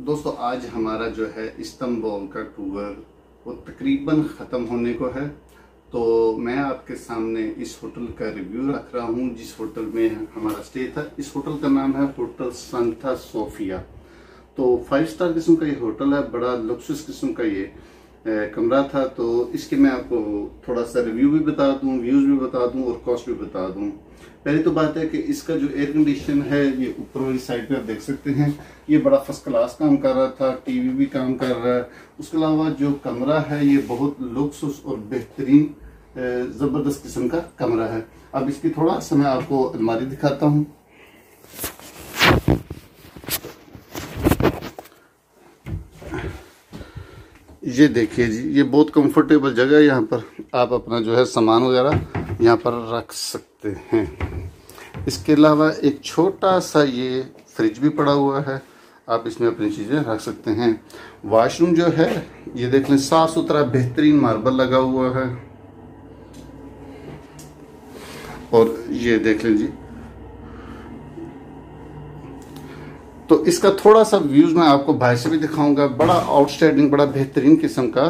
दोस्तों आज हमारा जो है इस्तांबुल का टूर वो तकरीबन ख़त्म होने को है। तो मैं आपके सामने इस होटल का रिव्यू रख रहा हूँ जिस होटल में हमारा स्टे था। इस होटल का नाम है होटल सांता सोफिया। तो 5 स्टार किस्म का ये होटल है, बड़ा लक्सुस किस्म का ये कमरा था। तो इसके मैं आपको थोड़ा सा रिव्यू भी बता दूं, व्यूज़ भी बता दूं और कॉस्ट भी बता दूं। पहली तो बात है कि इसका जो एयर कंडीशन है ये ऊपर वाली साइड पे आप देख सकते हैं, ये बड़ा फर्स्ट क्लास काम कर रहा था, टीवी भी काम कर रहा है। उसके अलावा जो कमरा है ये बहुत लुक्स और बेहतरीन ज़बरदस्त किस्म का कमरा है। अब इसकी थोड़ा सा मैं आपको अलमारी दिखाता हूँ। ये देखिए जी, ये बहुत कंफर्टेबल जगह है। यहाँ पर आप अपना जो है सामान वगैरह यहाँ पर रख सकते हैं। इसके अलावा एक छोटा सा ये फ्रिज भी पड़ा हुआ है, आप इसमें अपनी चीज़ें रख सकते हैं। वॉशरूम जो है ये देख लें, साफ सुथरा बेहतरीन मार्बल लगा हुआ है। और ये देख लें जी, तो इसका थोड़ा सा व्यूज मैं आपको बाहर से भी दिखाऊंगा। बड़ा आउटस्टैंडिंग, बड़ा बेहतरीन किस्म का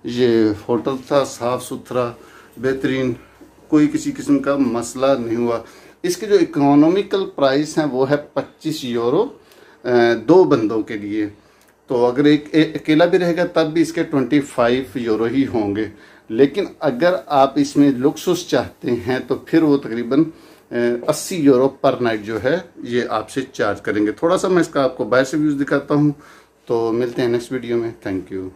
ये होटल था, साफ सुथरा बेहतरीन, कोई किसी किस्म का मसला नहीं हुआ। इसके जो इकोनॉमिकल प्राइस हैं वो है 25 यूरो 2 बंदों के लिए। तो अगर एक अकेला भी रहेगा तब भी इसके 25 यूरो ही होंगे। लेकिन अगर आप इसमें लुक्सुस चाहते हैं तो फिर वो तकरीबन 80 यूरो पर नाइट जो है ये आपसे चार्ज करेंगे। थोड़ा सा मैं इसका आपको बाहर से व्यूज़ दिखाता हूँ। तो मिलते हैं नेक्स्ट वीडियो में। Thank you.